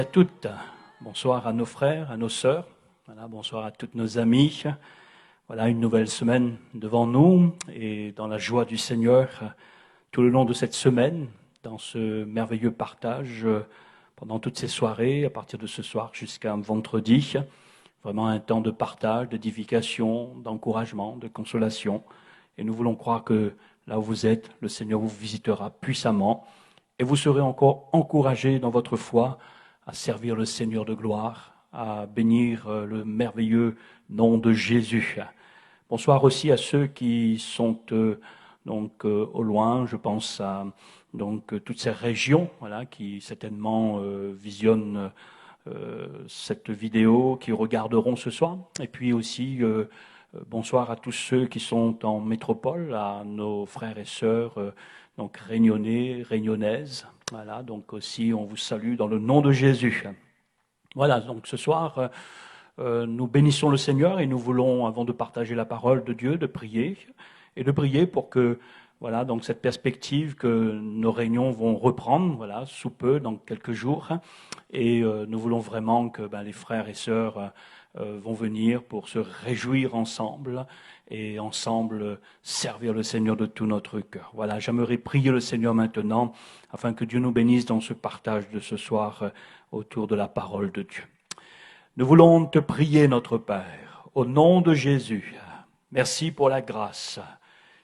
À toutes, bonsoir à nos frères, à nos sœurs, voilà, bonsoir à toutes nos amies. Voilà une nouvelle semaine devant nous et dans la joie du Seigneur tout le long de cette semaine, dans ce merveilleux partage pendant toutes ces soirées, à partir de ce soir jusqu'à vendredi. Vraiment un temps de partage, d'édification, d'encouragement, de consolation. Et nous voulons croire que là où vous êtes, le Seigneur vous visitera puissamment et vous serez encore encouragés dans votre foi à servir le Seigneur de gloire, à bénir le merveilleux nom de Jésus. Bonsoir aussi à ceux qui sont au loin, je pense à toutes ces régions voilà, qui certainement visionnent cette vidéo, qui regarderont ce soir. Et puis aussi, bonsoir à tous ceux qui sont en métropole, à nos frères et sœurs réunionnais, réunionnaises. Voilà, donc aussi on vous salue dans le nom de Jésus. Voilà, donc ce soir, nous bénissons le Seigneur et nous voulons, avant de partager la parole de Dieu, de prier pour que, voilà, donc cette perspective que nos réunions vont reprendre, voilà, sous peu, dans quelques jours, et nous voulons vraiment que les frères et sœurs vont venir pour se réjouir ensemble et ensemble servir le Seigneur de tout notre cœur. Voilà, j'aimerais prier le Seigneur maintenant afin que Dieu nous bénisse dans ce partage de ce soir autour de la parole de Dieu. Nous voulons te prier, notre Père, au nom de Jésus. Merci pour la grâce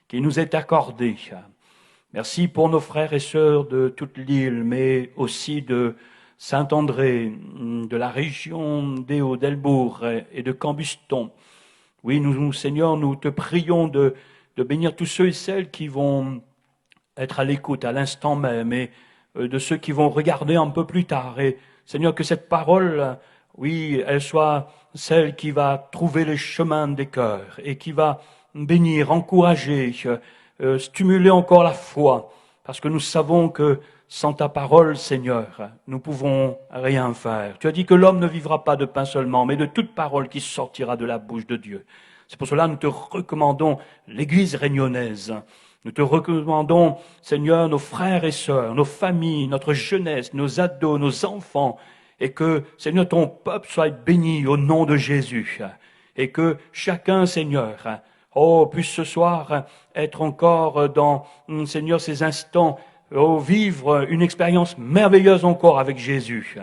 qui nous est accordée. Merci pour nos frères et sœurs de toute l'île, mais aussi de Saint-André, de la région des Hauts-d'Elbourg et de Cambuston. Oui, nous, Seigneur, nous te prions de bénir tous ceux et celles qui vont être à l'écoute à l'instant même et de ceux qui vont regarder un peu plus tard. Et Seigneur, que cette parole, oui, elle soit celle qui va trouver les chemins des cœurs et qui va bénir, encourager, stimuler encore la foi. Parce que nous savons que sans ta parole, Seigneur, nous pouvons rien faire. Tu as dit que l'homme ne vivra pas de pain seulement, mais de toute parole qui sortira de la bouche de Dieu. C'est pour cela que nous te recommandons l'Église réunionnaise. Nous te recommandons, Seigneur, nos frères et sœurs, nos familles, notre jeunesse, nos ados, nos enfants, et que, Seigneur, ton peuple soit béni au nom de Jésus. Et que chacun, Seigneur, puisse ce soir être encore dans, Seigneur, ces instants, vivre une expérience merveilleuse encore avec Jésus.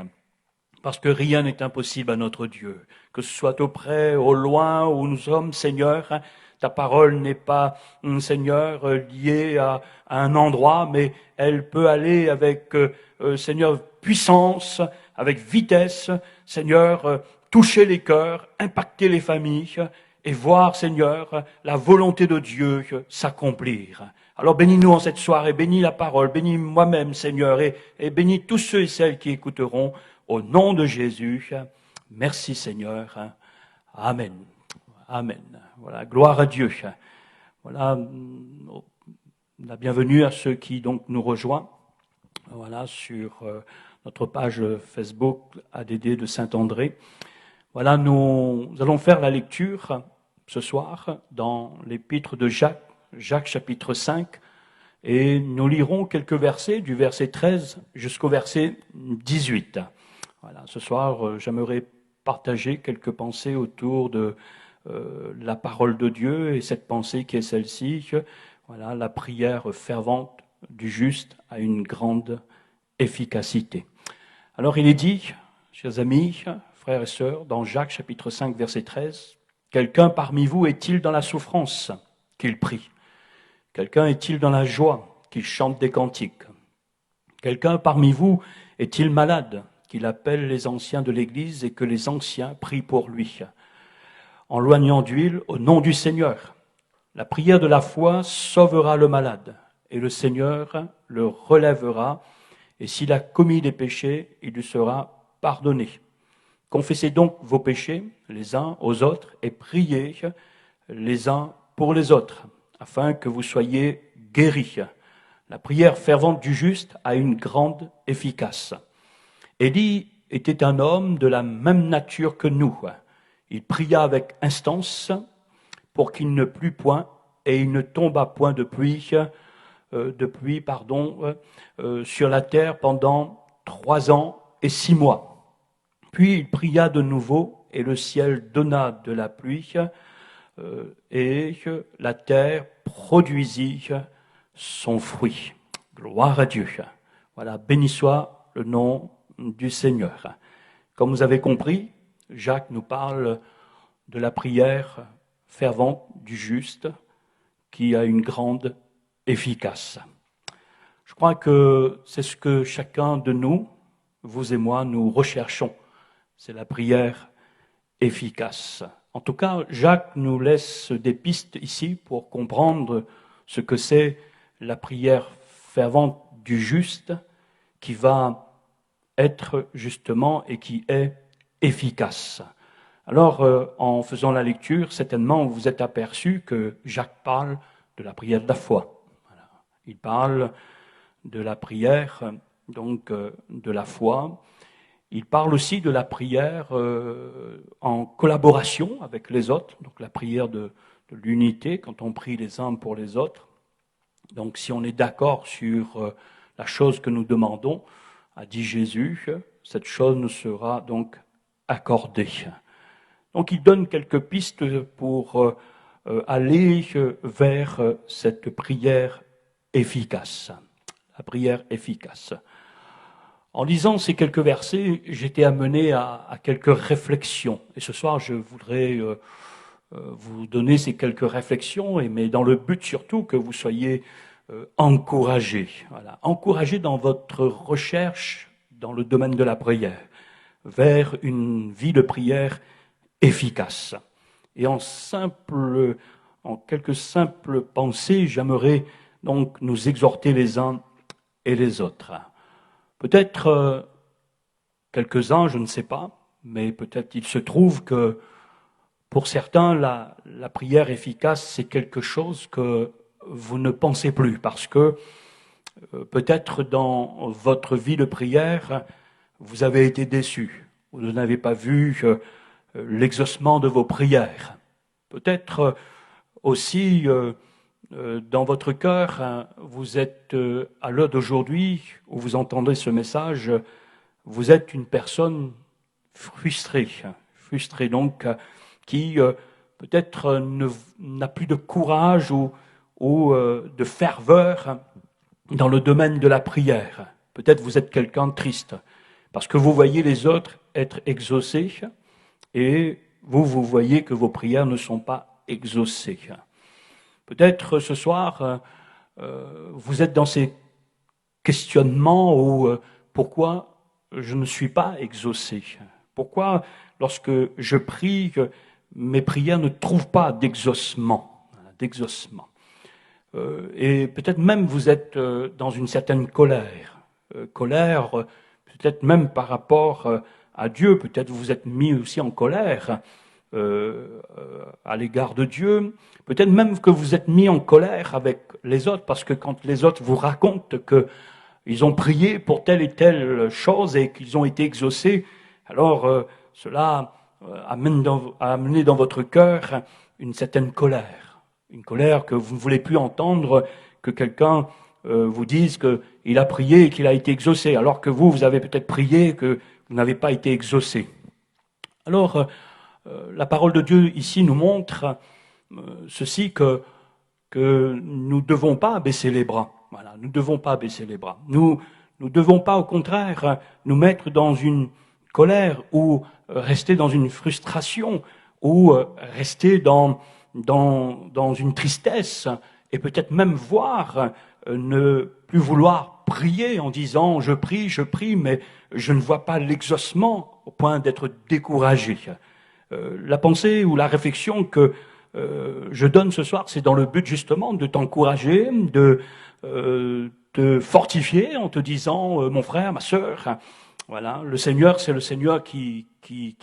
Parce que rien n'est impossible à notre Dieu. Que ce soit auprès, au loin, où nous sommes, Seigneur, ta parole n'est pas, Seigneur, liée à un endroit, mais elle peut aller avec, Seigneur, puissance, avec vitesse, Seigneur, toucher les cœurs, impacter les familles et voir, Seigneur, la volonté de Dieu s'accomplir. Alors bénis-nous en cette soirée, bénis la parole, bénis moi-même, Seigneur, et bénis tous ceux et celles qui écouteront au nom de Jésus. Merci, Seigneur. Amen. Amen. Voilà, gloire à Dieu. Voilà, la bienvenue à ceux qui donc nous rejoignent. Voilà, sur notre page Facebook ADD de Saint-André. Voilà, nous allons faire la lecture ce soir dans l'épître de Jacques, Jacques chapitre 5, et nous lirons quelques versets, du verset 13 jusqu'au verset 18. Voilà, ce soir, j'aimerais partager quelques pensées autour de la parole de Dieu, et cette pensée qui est celle-ci, voilà, la prière fervente du juste a une grande efficacité. Alors il est dit, chers amis, frères et sœurs, dans Jacques chapitre 5, verset 13, « Quelqu'un parmi vous est-il dans la souffrance qu'il prie? Quelqu'un est-il dans la joie qu'il chante des cantiques? Quelqu'un parmi vous est-il malade qu'il appelle les anciens de l'Église et que les anciens prient pour lui, en loignant d'huile au nom du Seigneur? La prière de la foi sauvera le malade, et le Seigneur le relèvera, et s'il a commis des péchés, il lui sera pardonné. Confessez donc vos péchés les uns aux autres et priez les uns pour les autres, afin que vous soyez guéris. La prière fervente du juste a une grande efficace. Élie était un homme de la même nature que nous. Il pria avec instance pour qu'il ne plût point et il ne tomba point de pluie, sur la terre pendant 3 ans et 6 mois. Puis il pria de nouveau, et le ciel donna de la pluie, et la terre produisit son fruit. Gloire à Dieu. Voilà, béni soit le nom du Seigneur. Comme vous avez compris, Jacques nous parle de la prière fervente du juste qui a une grande efficace. Je crois que c'est ce que chacun de nous, vous et moi, nous recherchons. C'est la prière efficace. En tout cas, Jacques nous laisse des pistes ici pour comprendre ce que c'est la prière fervente du juste qui va être justement et qui est efficace. Alors, en faisant la lecture, certainement vous vous êtes aperçu que Jacques parle de la prière de la foi. Voilà. Il parle de la prière, donc de la foi. Il parle aussi de la prière en collaboration avec les autres, donc la prière de l'unité, quand on prie les uns pour les autres. Donc si on est d'accord sur la chose que nous demandons, a dit Jésus, cette chose nous sera donc accordée. Donc il donne quelques pistes pour aller vers cette prière efficace. La prière efficace. En lisant ces quelques versets, j'étais amené à quelques réflexions. Et ce soir, je voudrais vous donner ces quelques réflexions, mais dans le but surtout que vous soyez encouragés. Voilà. Encouragés dans votre recherche dans le domaine de la prière, vers une vie de prière efficace. Et en quelques simples pensées, j'aimerais donc nous exhorter les uns et les autres. Peut-être quelques-uns, je ne sais pas, mais peut-être il se trouve que pour certains, la prière efficace, c'est quelque chose que vous ne pensez plus, parce que peut-être dans votre vie de prière, vous avez été déçus, vous n'avez pas vu l'exaucement de vos prières. Peut-être aussi dans votre cœur, vous êtes à l'heure d'aujourd'hui où vous entendez ce message, vous êtes une personne frustrée donc qui peut-être n'a plus de courage ou de ferveur dans le domaine de la prière. Peut-être vous êtes quelqu'un de triste parce que vous voyez les autres être exaucés et vous voyez que vos prières ne sont pas exaucées. Peut-être ce soir, vous êtes dans ces questionnements où pourquoi je ne suis pas exaucé? Pourquoi, lorsque je prie, mes prières ne trouvent pas d'exaucement? Et peut-être même vous êtes dans une certaine colère. Colère, peut-être même par rapport à Dieu. Peut-être vous êtes mis aussi en colère à l'égard de Dieu. Peut-être même que vous êtes mis en colère avec les autres, parce que quand les autres vous racontent qu'ils ont prié pour telle et telle chose et qu'ils ont été exaucés, alors cela a amené dans votre cœur une certaine colère. Une colère que vous ne voulez plus entendre, que quelqu'un vous dise qu'il a prié et qu'il a été exaucé, alors que vous avez peut-être prié et que vous n'avez pas été exaucé. Alors, la parole de Dieu ici nous montre ceci, que nous ne devons pas baisser les bras. Voilà, nous ne devons pas baisser les bras. Nous ne devons pas, au contraire, nous mettre dans une colère ou rester dans une frustration ou rester dans une tristesse et peut-être même ne plus vouloir prier en disant je prie, mais je ne vois pas l'exaucement au point d'être découragé. La pensée ou la réflexion que je donne ce soir, c'est dans le but justement de t'encourager, de te fortifier en te disant mon frère, ma sœur, voilà, le Seigneur, c'est le Seigneur qui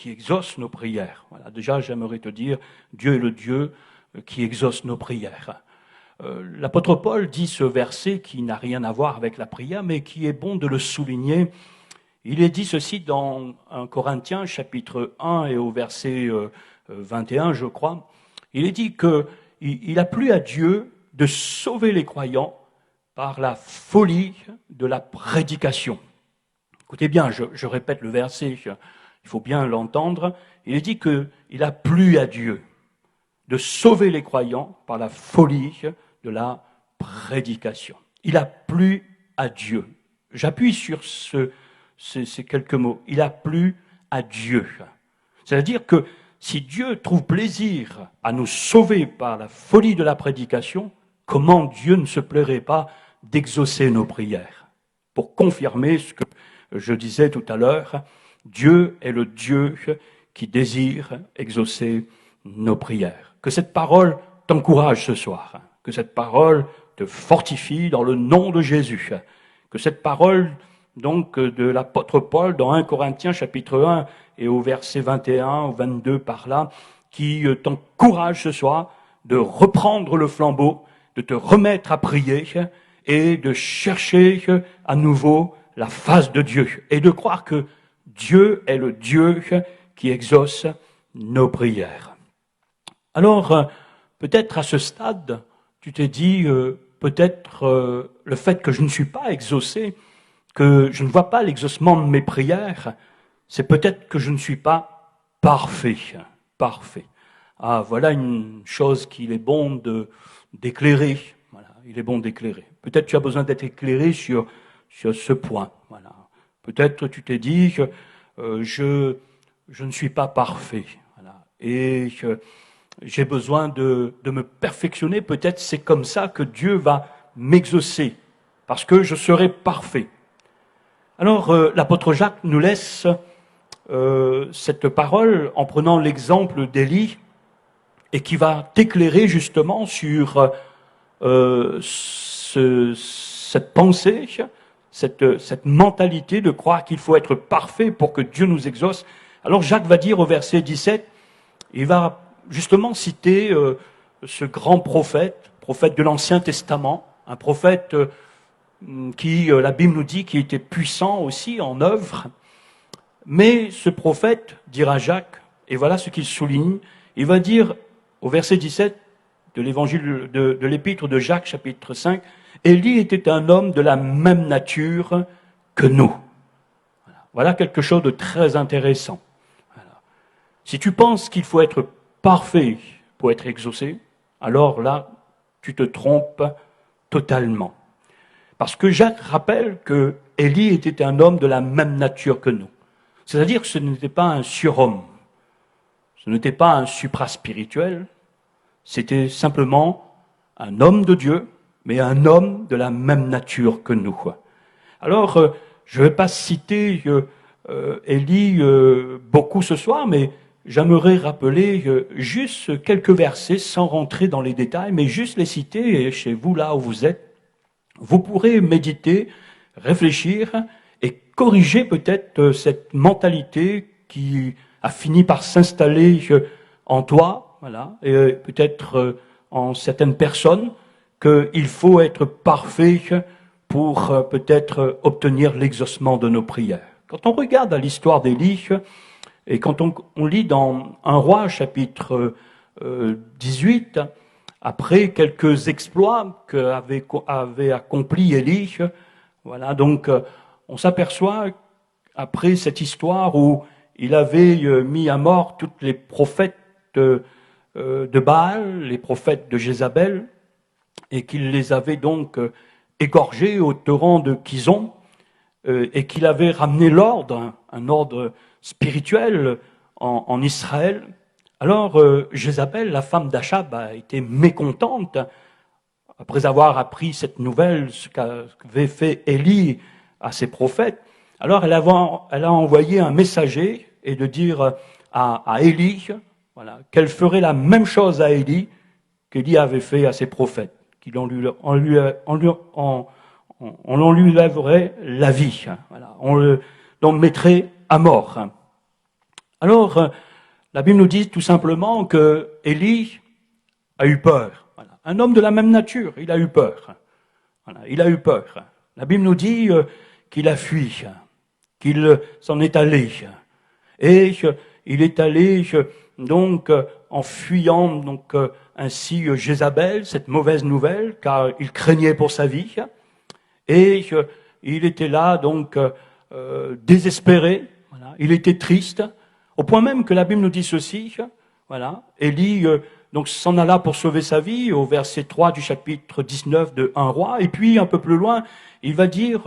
exauce nos prières. Voilà, déjà, j'aimerais te dire, Dieu est le Dieu qui exauce nos prières. L'apôtre Paul dit ce verset qui n'a rien à voir avec la prière, mais qui est bon de le souligner. Il est dit ceci dans 1 Corinthiens, chapitre 1 et au verset 21, je crois. Il est dit qu'il a plu à Dieu de sauver les croyants par la folie de la prédication. Écoutez bien, je répète le verset. il faut bien l'entendre, il est dit qu'il a plu à Dieu de sauver les croyants par la folie de la prédication. Il a plu à Dieu. J'appuie sur ces quelques mots. Il a plu à Dieu. C'est-à-dire que si Dieu trouve plaisir à nous sauver par la folie de la prédication, comment Dieu ne se plairait pas d'exaucer nos prières? Pour confirmer ce que je disais tout à l'heure, Dieu est le Dieu qui désire exaucer nos prières. Que cette parole t'encourage ce soir, que cette parole te fortifie dans le nom de Jésus, que cette parole donc de l'apôtre Paul dans 1 Corinthiens chapitre 1 et au verset 21 ou 22 par là, qui t'encourage ce soir de reprendre le flambeau, de te remettre à prier et de chercher à nouveau la face de Dieu et de croire que Dieu est le Dieu qui exauce nos prières. Alors, peut-être à ce stade, tu t'es dit, peut-être le fait que je ne suis pas exaucé, que je ne vois pas l'exaucement de mes prières, c'est peut-être que je ne suis pas parfait. Parfait. Ah, voilà une chose qu'il est bon d'éclairer. Voilà, il est bon d'éclairer. Peut-être tu as besoin d'être éclairé sur ce point. Voilà. Peut-être tu t'es dit que je ne suis pas parfait. Voilà. Et j'ai besoin de me perfectionner. Peut-être c'est comme ça que Dieu va m'exaucer, parce que je serai parfait. Alors, l'apôtre Jacques nous laisse cette parole en prenant l'exemple d'Élie et qui va t'éclairer justement sur cette pensée, cette mentalité de croire qu'il faut être parfait pour que Dieu nous exauce. Alors Jacques va dire au verset 17, il va justement citer ce grand prophète de l'Ancien Testament, un prophète qui, la Bible nous dit, qui était puissant aussi en œuvre. Mais ce prophète, dira Jacques, et voilà ce qu'il souligne, il va dire au verset 17 de l'évangile de l'épître de Jacques, chapitre 5, Élie était un homme de la même nature que nous. Voilà quelque chose de très intéressant. Voilà. Si tu penses qu'il faut être parfait pour être exaucé, alors là, tu te trompes totalement. Parce que Jacques rappelle que Élie était un homme de la même nature que nous. C'est-à-dire que ce n'était pas un surhomme, ce n'était pas un supraspirituel, c'était simplement un homme de Dieu, mais un homme de la même nature que nous. Alors, je ne vais pas citer Élie beaucoup ce soir, mais j'aimerais rappeler juste quelques versets, sans rentrer dans les détails, mais juste les citer, et chez vous, là où vous êtes, vous pourrez méditer, réfléchir et corriger peut-être cette mentalité qui a fini par s'installer en toi, voilà, et peut-être en certaines personnes, qu'il faut être parfait pour peut-être obtenir l'exaucement de nos prières. Quand on regarde à l'histoire d'Élie, et quand on lit dans 1 Roi, chapitre 18, après quelques exploits qu'avait accompli Élie, voilà, donc on s'aperçoit, après cette histoire où il avait mis à mort toutes les prophètes de Baal, les prophètes de Jézabel, et qu'il les avait donc égorgés au torrent de Kison, et qu'il avait ramené l'ordre, un ordre spirituel en Israël. Alors Jézabel, la femme d'Achab, a été mécontente après avoir appris cette nouvelle, ce qu'avait fait Élie à ses prophètes. Alors elle a envoyé un messager et de dire à Élie, voilà, qu'elle ferait la même chose à Élie qu'Élie avait fait à ses prophètes, qu'on lui lèverait la vie, voilà, on le mettrait à mort. Alors la Bible nous dit tout simplement que Élie a eu peur. Voilà. Un homme de la même nature, il a eu peur. Voilà, il a eu peur. La Bible nous dit qu'il a fui, qu'il s'en est allé. Et il est allé donc en fuyant donc ainsi Jézabel, cette mauvaise nouvelle, car il craignait pour sa vie. Et il était là donc désespéré. Voilà. Il était triste, au point même que la Bible nous dit ceci. Voilà. Élie donc s'en alla pour sauver sa vie, au verset 3 du chapitre 19 de 1 Roi. Et puis, un peu plus loin, il va dire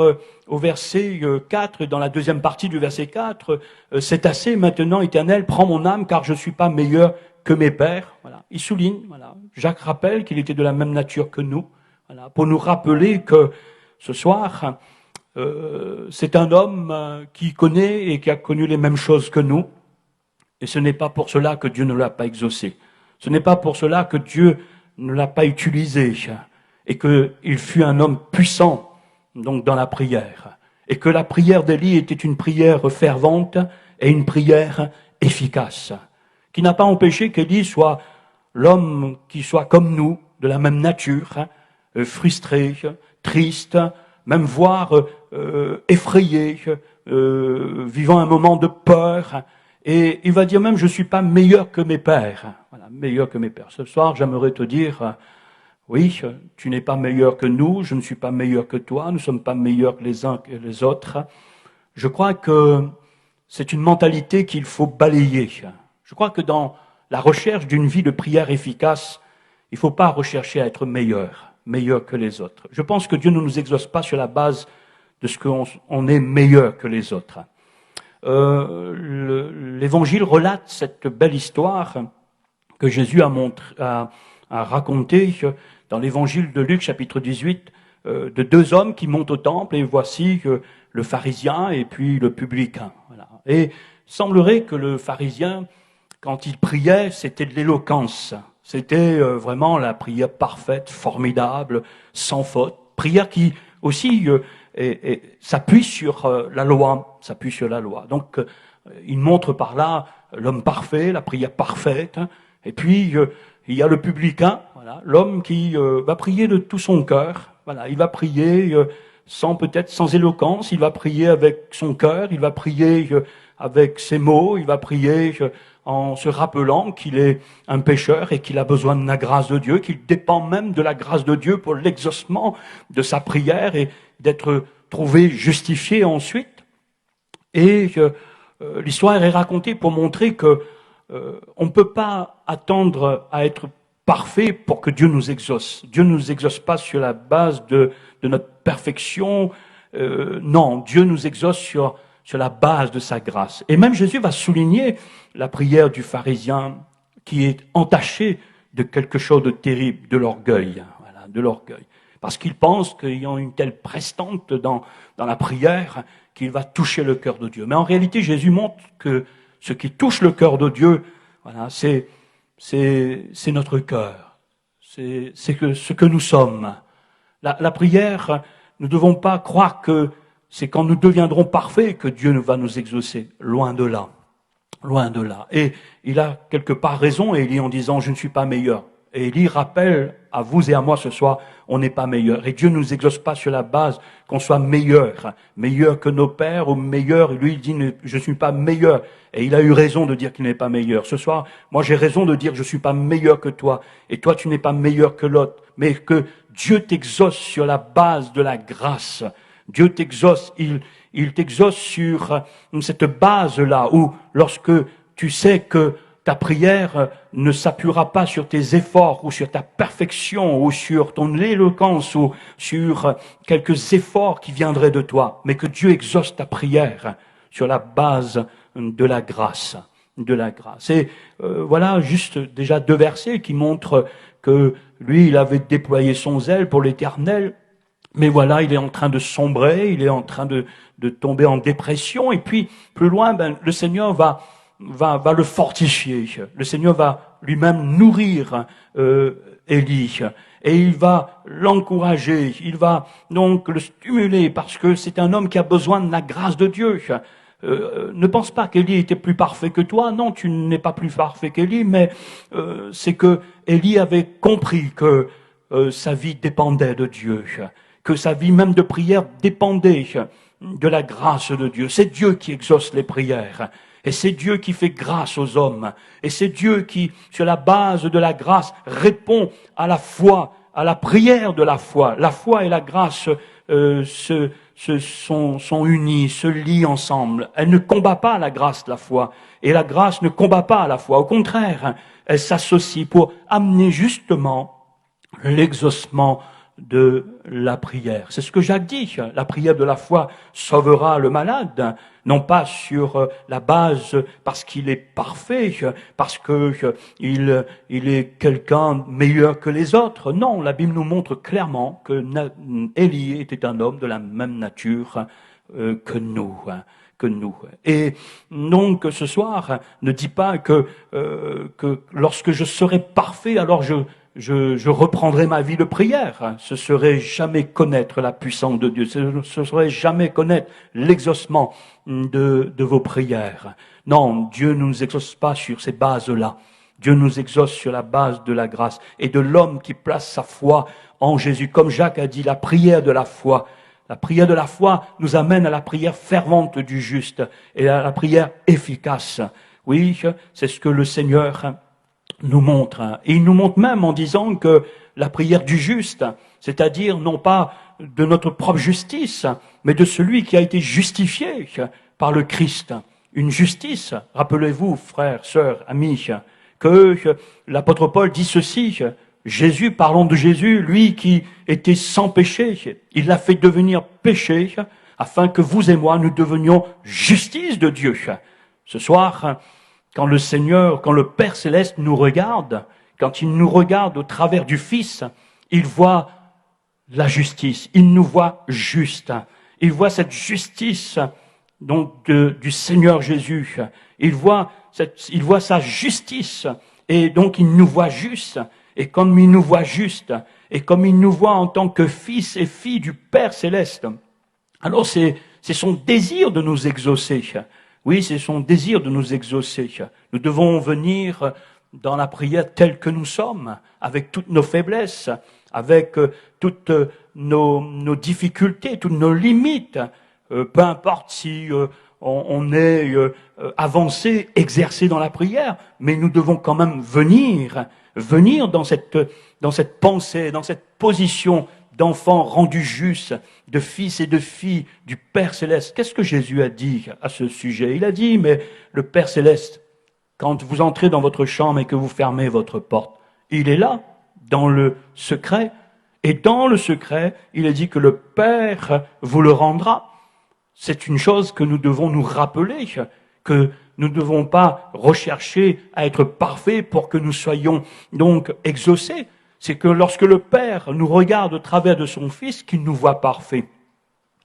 au verset 4, dans la deuxième partie du verset 4, c'est assez maintenant, Éternel, prends mon âme, car je ne suis pas meilleur que mes pères. Voilà. Il souligne, voilà. Jacques rappelle qu'il était de la même nature que nous, voilà, pour nous rappeler que ce soir, c'est un homme qui connaît et qui a connu les mêmes choses que nous. Et ce n'est pas pour cela que Dieu ne l'a pas exaucé. Ce n'est pas pour cela que Dieu ne l'a pas utilisé et qu'il fut un homme puissant donc dans la prière. Et que la prière d'Élie était une prière fervente et une prière efficace, qui n'a pas empêché qu'Élie soit l'homme qui soit comme nous, de la même nature, frustré, triste, même voire effrayé, vivant un moment de peur. Et il va dire même, je ne suis pas meilleur que mes pères. Voilà, meilleur que mes pères. Ce soir, j'aimerais te dire, oui, tu n'es pas meilleur que nous, je ne suis pas meilleur que toi, nous ne sommes pas meilleurs que les uns que les autres. Je crois que c'est une mentalité qu'il faut balayer. Je crois que dans la recherche d'une vie de prière efficace, il ne faut pas rechercher à être meilleur que les autres. Je pense que Dieu ne nous exauce pas sur la base de ce qu'on est meilleur que les autres. L'Évangile relate cette belle histoire que Jésus a racontée dans l'Évangile de Luc, chapitre 18, de deux hommes qui montent au temple, et voici le pharisien et puis le publicain. Voilà. Et il semblerait que le pharisien, quand il priait, c'était de l'éloquence. C'était vraiment la prière parfaite, formidable, sans faute. Prière qui aussi s'appuie sur la loi, Donc, il montre par là l'homme parfait, la prière parfaite. Et puis, il y a le publicain, voilà, l'homme qui va prier de tout son cœur. Voilà, il va prier sans éloquence, il va prier avec son cœur, il va prier avec ses mots, il va prier en se rappelant qu'il est un pécheur et qu'il a besoin de la grâce de Dieu, qu'il dépend même de la grâce de Dieu pour l'exaucement de sa prière et d'être trouvé justifié ensuite. Et l'histoire est racontée pour montrer que on ne peut pas attendre à être parfait pour que Dieu nous exauce. Dieu ne nous exauce pas sur la base de notre perfection. Non, Dieu nous exauce sur la base de sa grâce. Et même Jésus va souligner la prière du pharisien qui est entachée de quelque chose de terrible, de l'orgueil. Voilà, de l'orgueil. Parce qu'il pense qu'ayant une telle prestante dans la prière, qu'il va toucher le cœur de Dieu. Mais en réalité, Jésus montre que ce qui touche le cœur de Dieu, voilà, c'est notre cœur. C'est ce que nous sommes. La prière, nous ne devons pas croire que c'est quand nous deviendrons parfaits que Dieu va nous exaucer. Loin de là. Loin de là. Et il a quelque part raison, Élie, en disant « je ne suis pas meilleur ». Et Élie rappelle à vous et à moi ce soir, on n'est pas meilleur. Et Dieu ne nous exauce pas sur la base qu'on soit meilleur que nos pères ou meilleur. Lui, il dit, je ne suis pas meilleur. Et il a eu raison de dire qu'il n'est pas meilleur. Ce soir, moi, j'ai raison de dire, je ne suis pas meilleur que toi. Et toi, tu n'es pas meilleur que l'autre. Mais que Dieu t'exauce sur la base de la grâce. Dieu t'exauce, il t'exauce sur cette base-là où lorsque tu sais que ta prière ne s'appuiera pas sur tes efforts ou sur ta perfection ou sur ton éloquence ou sur quelques efforts qui viendraient de toi, mais que Dieu exauce ta prière sur la base de la grâce. De la grâce. Et voilà juste déjà 2 versets qui montrent que lui, il avait déployé son zèle pour l'Éternel, mais voilà, il est en train de sombrer, il est en train de tomber en dépression, et puis plus loin, le Seigneur va le fortifier. Le Seigneur va lui-même nourrir Élie et il va l'encourager, il va donc le stimuler parce que c'est un homme qui a besoin de la grâce de Dieu. Ne pense pas qu'Élie était plus parfait que toi, non, tu n'es pas plus parfait qu'Élie, mais c'est que Élie avait compris que sa vie dépendait de Dieu, que sa vie même de prière dépendait de la grâce de Dieu. C'est Dieu qui exauce les prières. Et c'est Dieu qui fait grâce aux hommes. Et c'est Dieu qui, sur la base de la grâce, répond à la foi, à la prière de la foi. La foi et la grâce sont unies, se lient ensemble. Elle ne combat pas la grâce de la foi. Et la grâce ne combat pas la foi. Au contraire, elle s'associe pour amener justement l'exaucement de la prière. C'est ce que Jacques dit. La prière de la foi sauvera le malade, non pas sur la base parce qu'il est parfait, parce que il est quelqu'un meilleur que les autres. Non, la Bible nous montre clairement que Élie était un homme de la même nature que nous. Et donc ce soir, ne dis pas que lorsque je serai parfait, alors je reprendrai ma vie de prière. Ce serait jamais connaître la puissance de Dieu. Ce serait jamais connaître l'exaucement de vos prières. Non, Dieu ne nous exauce pas sur ces bases-là. Dieu nous exauce sur la base de la grâce et de l'homme qui place sa foi en Jésus. Comme Jacques a dit, la prière de la foi. La prière de la foi nous amène à la prière fervente du juste et à la prière efficace. Oui, c'est ce que le Seigneur nous montre. Et il nous montre même en disant que la prière du juste, c'est-à-dire non pas de notre propre justice, mais de celui qui a été justifié par le Christ. Une justice, rappelez-vous, frères, sœurs, amis, que l'apôtre Paul dit ceci, Jésus, parlons de Jésus, lui qui était sans péché, il l'a fait devenir péché, afin que vous et moi, nous devenions justice de Dieu. Ce soir, quand le Seigneur, quand le Père Céleste nous regarde, quand il nous regarde au travers du Fils, il voit la justice, il nous voit juste. Il voit cette justice donc du Seigneur Jésus. Il voit sa justice et donc il nous voit juste. Et comme il nous voit juste, et comme il nous voit en tant que fils et filles du Père Céleste, alors c'est son désir de nous exaucer. Oui, c'est son désir de nous exaucer. Nous devons venir dans la prière telle que nous sommes, avec toutes nos faiblesses, avec toutes nos difficultés, toutes nos limites. Peu importe si on est avancé, exercé dans la prière, mais nous devons quand même venir dans cette pensée, dans cette position d'enfant rendu juste, de fils et de filles du Père Céleste. Qu'est-ce que Jésus a dit à ce sujet? Il a dit, mais le Père Céleste, quand vous entrez dans votre chambre et que vous fermez votre porte, il est là, dans le secret. Et dans le secret, il a dit que le Père vous le rendra. C'est une chose que nous devons nous rappeler, que nous ne devons pas rechercher à être parfaits pour que nous soyons donc exaucés. C'est que lorsque le Père nous regarde au travers de son Fils, qu'il nous voit parfaits.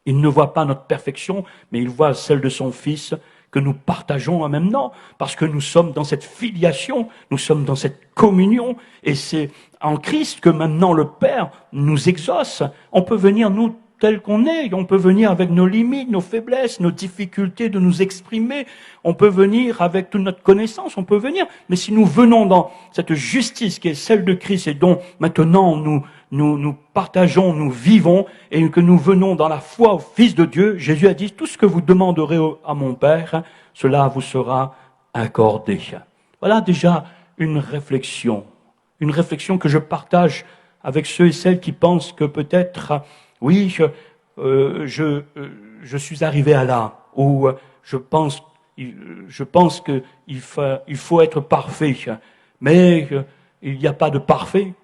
Il ne voit pas notre perfection, mais il voit celle de son Fils que nous partageons en même temps, parce que nous sommes dans cette filiation, nous sommes dans cette communion, et c'est en Christ que maintenant le Père nous exauce. On peut venir, nous, tel qu'on est, on peut venir avec nos limites, nos faiblesses, nos difficultés de nous exprimer, on peut venir avec toute notre connaissance, on peut venir, mais si nous venons dans cette justice qui est celle de Christ et dont maintenant nous partageons, nous vivons, et que nous venons dans la foi au Fils de Dieu, Jésus a dit, tout ce que vous demanderez à mon Père, cela vous sera accordé. Voilà déjà une réflexion que je partage avec ceux et celles qui pensent que peut-être, oui, je suis arrivé à là, ou je pense qu'il faut être parfait, mais il n'y a pas de parfait.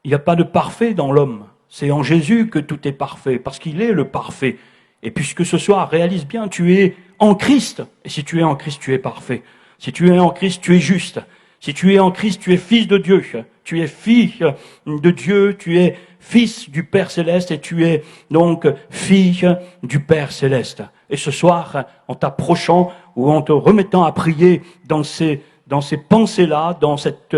Il n'y a pas de parfait dans l'homme. C'est en Jésus que tout est parfait, parce qu'il est le parfait. Et puisque ce soir, réalise bien, tu es en Christ. Et si tu es en Christ, tu es parfait. Si tu es en Christ, tu es juste. Si tu es en Christ, tu es fils de Dieu. Tu es fille de Dieu, tu es fils du Père Céleste et tu es donc fille du Père Céleste. Et ce soir, en t'approchant ou en te remettant à prier dans ces pensées-là, dans cette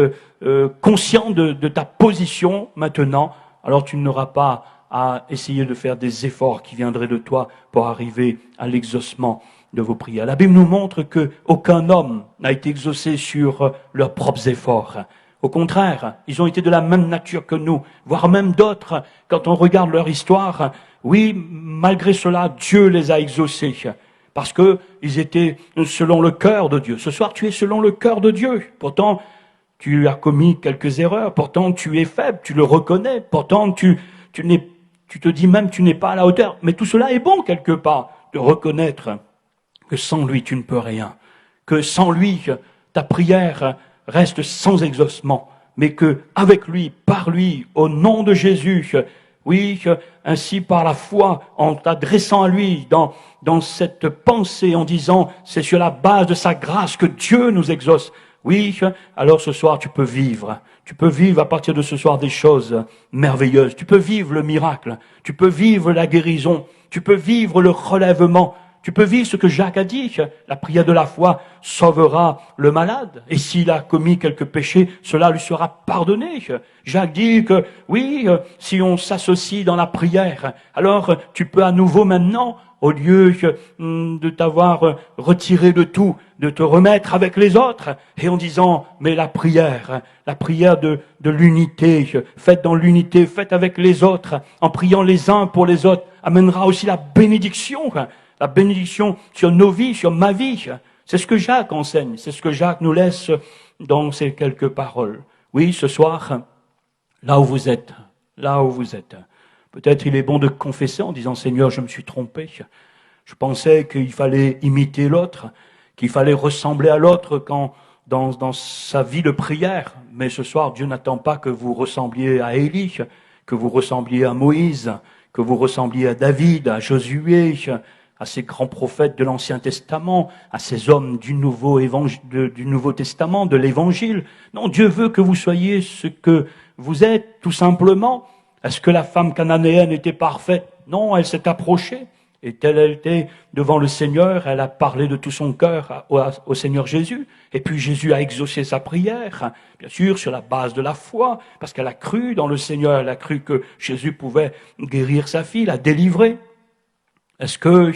conscient de ta position maintenant, alors tu n'auras pas à essayer de faire des efforts qui viendraient de toi pour arriver à l'exaucement de vos prières. La Bible nous montre que aucun homme n'a été exaucé sur leurs propres efforts. Au contraire, ils ont été de la même nature que nous, voire même d'autres. Quand on regarde leur histoire, oui, malgré cela, Dieu les a exaucés. Parce que ils étaient selon le cœur de Dieu. Ce soir, tu es selon le cœur de Dieu. Pourtant, tu as commis quelques erreurs. Pourtant, tu es faible, tu le reconnais. Pourtant, tu tu te dis même tu n'es pas à la hauteur. Mais tout cela est bon quelque part, de reconnaître que sans lui tu ne peux rien, que sans lui ta prière reste sans exaucement, mais que avec lui, par lui, au nom de Jésus, oui, ainsi par la foi, en t'adressant à lui dans cette pensée, en disant c'est sur la base de sa grâce que Dieu nous exauce. Oui, alors ce soir tu peux vivre. Tu peux vivre à partir de ce soir des choses merveilleuses. Tu peux vivre le miracle. Tu peux vivre la guérison. Tu peux vivre le relèvement. Tu peux vivre ce que Jacques a dit. La prière de la foi sauvera le malade. Et s'il a commis quelques péchés, cela lui sera pardonné. Jacques dit que oui, si on s'associe dans la prière, alors tu peux à nouveau maintenant, au lieu de t'avoir retiré de tout, de te remettre avec les autres, et en disant, mais la prière de l'unité, faite dans l'unité, faite avec les autres, en priant les uns pour les autres, amènera aussi la bénédiction sur nos vies, sur ma vie. C'est ce que Jacques enseigne, c'est ce que Jacques nous laisse dans ces quelques paroles. Oui, ce soir, là où vous êtes, peut-être il est bon de confesser en disant, Seigneur, je me suis trompé. Je pensais qu'il fallait imiter l'autre, qu'il fallait ressembler à l'autre dans sa vie de prière. Mais ce soir, Dieu n'attend pas que vous ressembliez à Élie, que vous ressembliez à Moïse, que vous ressembliez à David, à Josué, à ces grands prophètes de l'Ancien Testament, à ces hommes du Nouveau Testament, de l'Évangile. Non, Dieu veut que vous soyez ce que vous êtes, tout simplement. Est-ce que la femme cananéenne était parfaite? Non, elle s'est approchée. Et telle elle était devant le Seigneur, elle a parlé de tout son cœur au Seigneur Jésus. Et puis Jésus a exaucé sa prière, bien sûr sur la base de la foi, parce qu'elle a cru dans le Seigneur, elle a cru que Jésus pouvait guérir sa fille, la délivrer. Est-ce que,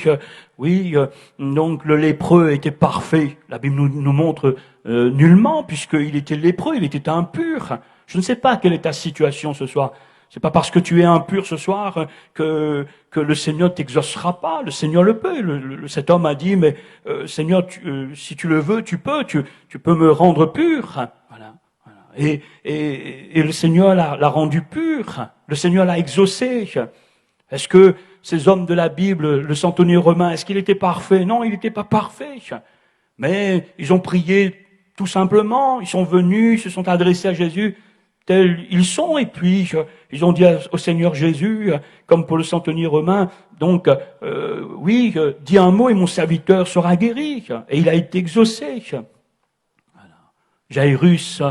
oui, donc le lépreux était parfait? La Bible nous montre nullement, puisqu'il était lépreux, il était impur. Je ne sais pas quelle est ta situation ce soir. C'est pas parce que tu es impur ce soir que le Seigneur t'exaucera pas. Le Seigneur le peut. Cet homme a dit, mais Seigneur, si tu le veux, tu peux me rendre pur. Voilà. Et le Seigneur l'a rendu pur. Le Seigneur l'a exaucé. Est-ce que ces hommes de la Bible, le centenier romain, est-ce qu'il était parfait? Non, il n'était pas parfait. Mais ils ont prié tout simplement. Ils sont venus, ils se sont adressés à Jésus tels ils sont, et puis ils ont dit au Seigneur Jésus, comme pour le centenier romain, donc oui, dis un mot et mon serviteur sera guéri, et il a été exaucé. Voilà. Jairus,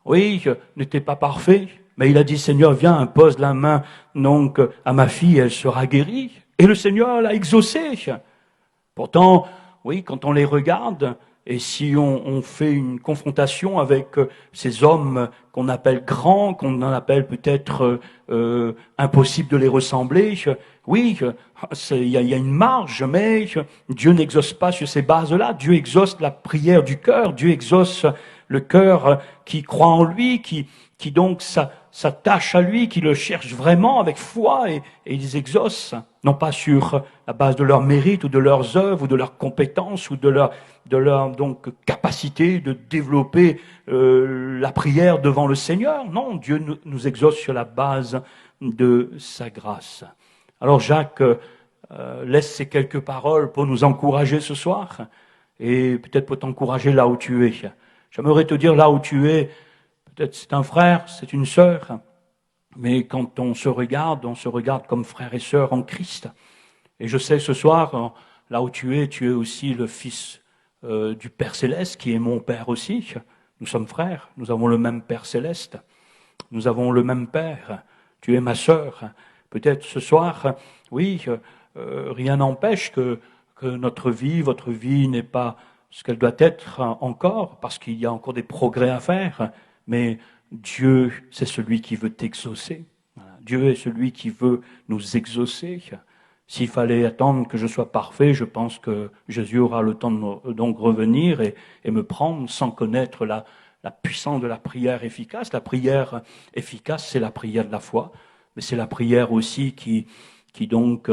oui, n'était pas parfait, mais il a dit, Seigneur, viens, impose la main donc à ma fille, elle sera guérie, et le Seigneur l'a exaucé. Pourtant, oui, quand on les regarde, et si on fait une confrontation avec ces hommes qu'on appelle grands, qu'on en appelle peut-être impossible de les ressembler, oui, il y a une marge, mais Dieu n'exauce pas sur ces bases-là. Dieu exauce la prière du cœur, Dieu exauce le cœur qui croit en lui, qui donc s'attache à lui, qui le cherche vraiment avec foi, et ils exaucent, non pas sur la base de leur mérite ou de leurs œuvres ou de leurs compétences ou de leur donc capacité de développer la prière devant le Seigneur. Non, Dieu nous exauce sur la base de sa grâce. Alors Jacques laisse ces quelques paroles pour nous encourager ce soir, et peut-être pour t'encourager là où tu es. J'aimerais te dire là où tu es, peut-être c'est un frère, c'est une sœur, mais quand on se regarde comme frère et sœur en Christ. Et je sais ce soir, là où tu es aussi le fils du Père Céleste, qui est mon Père aussi. Nous sommes frères, nous avons le même Père Céleste, nous avons le même Père. Tu es ma sœur. Peut-être ce soir, oui, rien n'empêche que notre vie, votre vie n'est pas ce qu'elle doit être encore, parce qu'il y a encore des progrès à faire, mais Dieu, c'est celui qui veut t'exaucer. Voilà. Dieu est celui qui veut nous exaucer. S'il fallait attendre que je sois parfait, je pense que Jésus aura le temps de donc revenir et me prendre sans connaître la puissance de la prière efficace. La prière efficace, c'est la prière de la foi, mais c'est la prière aussi qui donc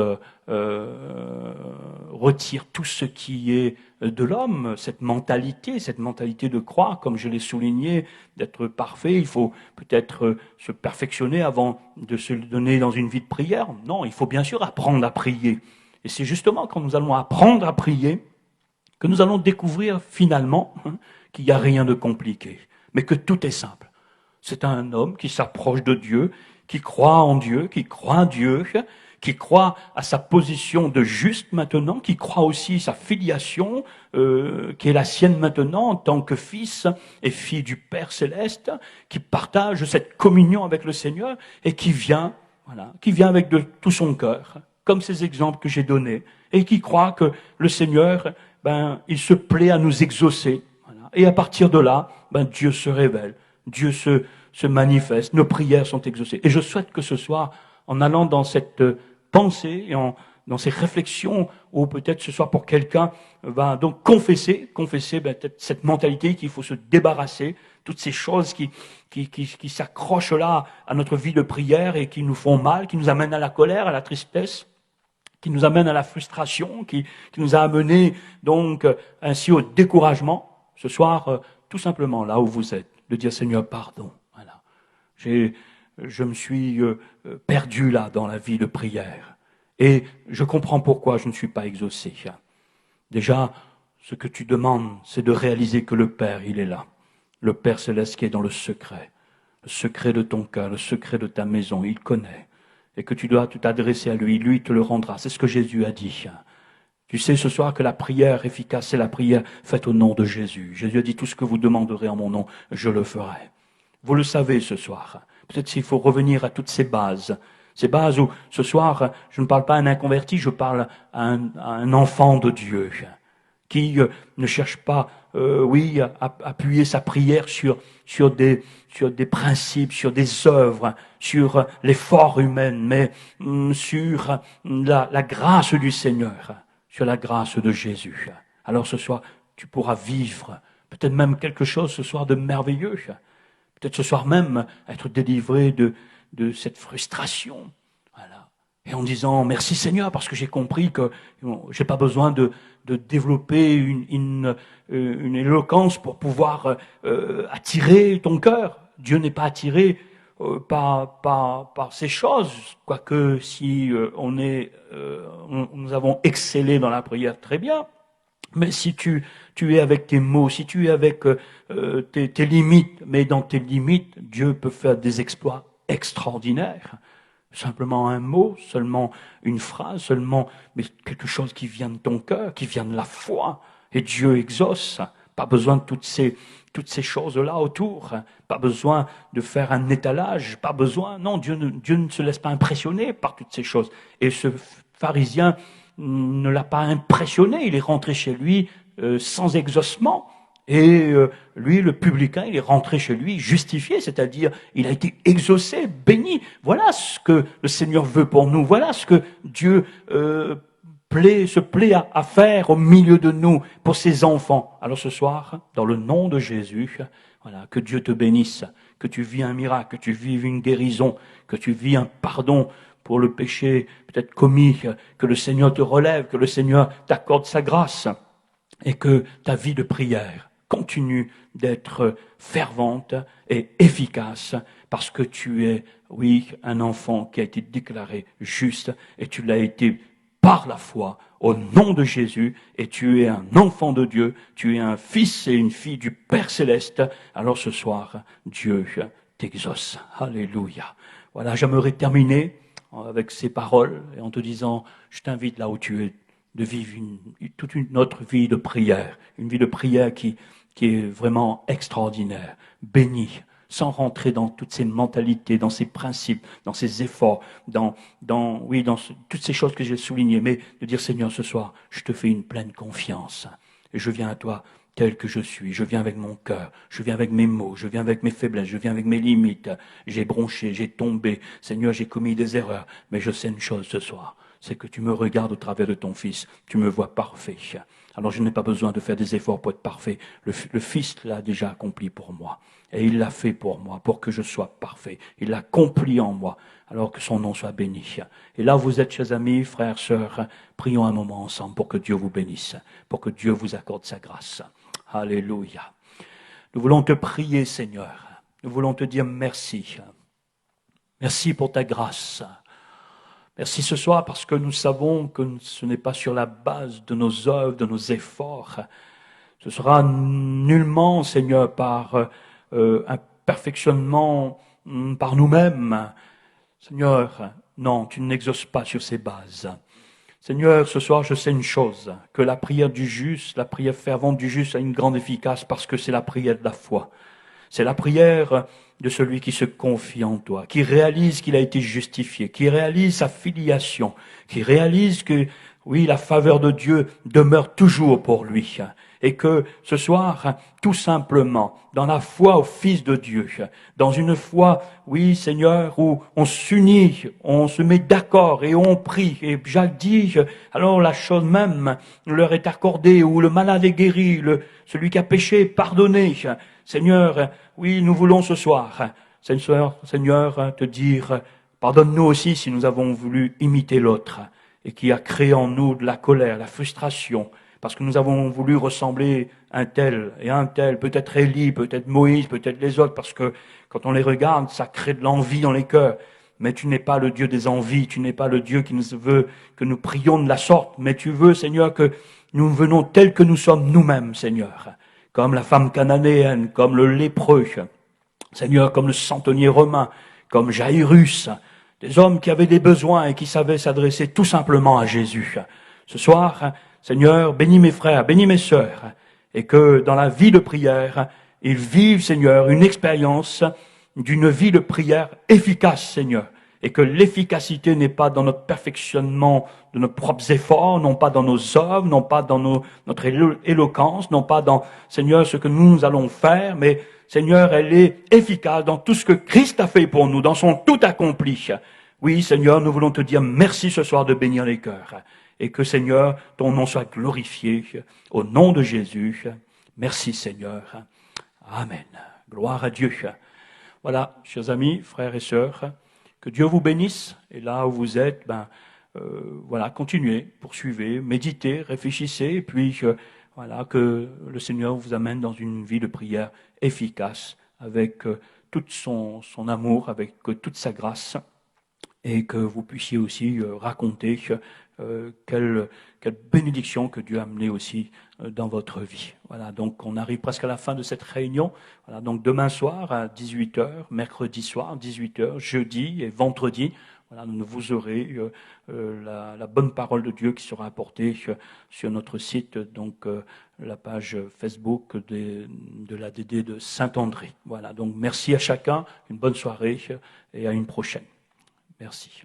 retire tout ce qui est de l'homme, cette mentalité de croire, comme je l'ai souligné, d'être parfait. Il faut peut-être se perfectionner avant de se donner dans une vie de prière. Non, il faut bien sûr apprendre à prier. Et c'est justement quand nous allons apprendre à prier que nous allons découvrir finalement qu'il n'y a rien de compliqué, mais que tout est simple. C'est un homme qui s'approche de Dieu, qui croit en Dieu, qui croit en Dieu, qui croit à sa position de juste maintenant, qui croit aussi sa filiation, qui est la sienne maintenant en tant que fils et fille du Père Céleste, qui partage cette communion avec le Seigneur et qui vient avec de tout son cœur, comme ces exemples que j'ai donnés, et qui croit que le Seigneur, il se plaît à nous exaucer. Voilà. Et à partir de là, Dieu se révèle, Dieu se manifeste, nos prières sont exaucées. Et je souhaite que ce soir, en allant dans cette pensée et dans ces réflexions, ou peut-être ce soir pour quelqu'un, va donc confesser peut-être cette mentalité qu'il faut se débarrasser, toutes ces choses qui s'accrochent là à notre vie de prière et qui nous font mal, qui nous amènent à la colère, à la tristesse, qui nous amènent à la frustration, qui nous a amenés donc ainsi au découragement. Ce soir, tout simplement là où vous êtes, de dire Seigneur, pardon. Voilà. Je me suis perdu là dans la vie de prière. Et je comprends pourquoi je ne suis pas exaucé. Déjà, ce que tu demandes, c'est de réaliser que le Père, il est là. Le Père Céleste qui est dans le secret de ton cœur, le secret de ta maison, il connaît. Et que tu dois t'adresser à lui, lui te le rendra. C'est ce que Jésus a dit. Tu sais ce soir que la prière efficace, c'est la prière faite au nom de Jésus. Jésus a dit, tout ce que vous demanderez en mon nom, je le ferai. Vous le savez ce soir. Peut-être s'il faut revenir à toutes ces bases où ce soir, je ne parle pas à un inconverti, je parle à un enfant de Dieu qui ne cherche pas, à appuyer sa prière sur des principes, sur des œuvres, sur l'effort humain, mais sur la grâce du Seigneur, sur la grâce de Jésus. Alors ce soir, tu pourras vivre peut-être même quelque chose ce soir de merveilleux. Peut-être ce soir même être délivré de cette frustration. Voilà. Et en disant merci Seigneur parce que j'ai compris que j'ai pas besoin de développer une éloquence pour pouvoir attirer ton cœur. Dieu n'est pas attiré par ces choses, quoique si nous avons excellé dans la prière, très bien. Mais si tu es avec tes mots, si tu es avec tes limites, mais dans tes limites, Dieu peut faire des exploits extraordinaires. Simplement un mot, seulement une phrase, mais quelque chose qui vient de ton cœur, qui vient de la foi. Et Dieu exauce. Pas besoin de toutes ces choses-là autour. Pas besoin de faire un étalage. Pas besoin. Non, Dieu ne se laisse pas impressionner par toutes ces choses. Et ce pharisien ne l'a pas impressionné. Il est rentré chez lui sans exaucement. Et lui, le publicain, il est rentré chez lui justifié, c'est-à-dire il a été exaucé, béni. Voilà ce que le Seigneur veut pour nous. Voilà ce que Dieu se plaît à faire au milieu de nous pour ses enfants. Alors ce soir, dans le nom de Jésus, voilà, que Dieu te bénisse, que tu vis un miracle, que tu vives une guérison, que tu vis un pardon pour le péché peut-être commis, que le Seigneur te relève, que le Seigneur t'accorde sa grâce et que ta vie de prière continue d'être fervente et efficace parce que tu es, oui, un enfant qui a été déclaré juste et tu l'as été par la foi au nom de Jésus et tu es un enfant de Dieu, tu es un fils et une fille du Père Céleste. Alors ce soir, Dieu t'exauce. Alléluia. Voilà, j'aimerais terminer avec ces paroles et en te disant, je t'invite là où tu es de vivre toute une autre vie de prière, une vie de prière qui est vraiment extraordinaire, bénie, sans rentrer dans toutes ces mentalités, dans ces principes, dans ces efforts, dans toutes ces choses que j'ai soulignées, mais de dire Seigneur, ce soir, je te fais une pleine confiance et je viens à toi tel que je suis, je viens avec mon cœur, je viens avec mes mots, je viens avec mes faiblesses, je viens avec mes limites, j'ai bronché, j'ai tombé, Seigneur, j'ai commis des erreurs, mais je sais une chose ce soir, c'est que tu me regardes au travers de ton Fils. Tu me vois parfait. Alors je n'ai pas besoin de faire des efforts pour être parfait. Le Fils l'a déjà accompli pour moi. Et il l'a fait pour moi, pour que je sois parfait. Il l'a accompli en moi, alors que son nom soit béni. Et là, vous êtes, chers amis, frères, sœurs, prions un moment ensemble pour que Dieu vous bénisse, pour que Dieu vous accorde sa grâce. Alléluia. Nous voulons te prier, Seigneur. Nous voulons te dire merci. Merci pour ta grâce. Merci ce soir parce que nous savons que ce n'est pas sur la base de nos œuvres, de nos efforts. Ce sera nullement, Seigneur, par un perfectionnement par nous-mêmes. Seigneur, non, tu n'exauces pas sur ces bases. Seigneur, ce soir, je sais une chose, que la prière du juste, la prière fervente du juste a une grande efficace parce que c'est la prière de la foi. C'est la prière de celui qui se confie en toi, qui réalise qu'il a été justifié, qui réalise sa filiation, qui réalise que, oui, la faveur de Dieu demeure toujours pour lui. Et que ce soir, tout simplement, dans la foi au Fils de Dieu, dans une foi, oui Seigneur, où on s'unit, on se met d'accord et on prie. Et Jacques dit, alors la chose même leur est accordée, où le malade est guéri, celui qui a péché est pardonné. Seigneur, oui, nous voulons ce soir, Seigneur, te dire, pardonne-nous aussi si nous avons voulu imiter l'autre et qui a créé en nous de la colère, la frustration, parce que nous avons voulu ressembler un tel et un tel, peut-être Élie, peut-être Moïse, peut-être les autres, parce que quand on les regarde, ça crée de l'envie dans les cœurs. Mais tu n'es pas le Dieu des envies, tu n'es pas le Dieu qui nous veut que nous prions de la sorte, mais tu veux, Seigneur, que nous venons tels que nous sommes nous-mêmes, Seigneur. Comme la femme cananéenne, comme le lépreux, Seigneur, comme le centenier romain, comme Jairus, des hommes qui avaient des besoins et qui savaient s'adresser tout simplement à Jésus. Ce soir, Seigneur, bénis mes frères, bénis mes sœurs, et que dans la vie de prière, ils vivent, Seigneur, une expérience d'une vie de prière efficace, Seigneur. Et que l'efficacité n'est pas dans notre perfectionnement de nos propres efforts, non pas dans nos œuvres, non pas dans notre éloquence, non pas dans, Seigneur, ce que nous allons faire, mais, Seigneur, elle est efficace dans tout ce que Christ a fait pour nous, dans son tout accompli. Oui, Seigneur, nous voulons te dire merci ce soir de bénir les cœurs. Et que, Seigneur, ton nom soit glorifié au nom de Jésus. Merci, Seigneur. Amen. Gloire à Dieu. Voilà, chers amis, frères et sœurs, que Dieu vous bénisse. Et là où vous êtes, voilà, continuez, poursuivez, méditez, réfléchissez, et puis voilà, que le Seigneur vous amène dans une vie de prière efficace, avec tout son amour, avec toute sa grâce, et que vous puissiez aussi raconter quelle bénédiction que Dieu a amenée aussi dans votre vie. Voilà, donc on arrive presque à la fin de cette réunion. Voilà, donc demain soir à 18h, mercredi soir 18h, jeudi et vendredi, voilà, vous aurez la bonne parole de Dieu qui sera apportée sur notre site, donc la page Facebook de l'ADD de Saint-André. Voilà, donc merci à chacun, une bonne soirée et à une prochaine. Merci.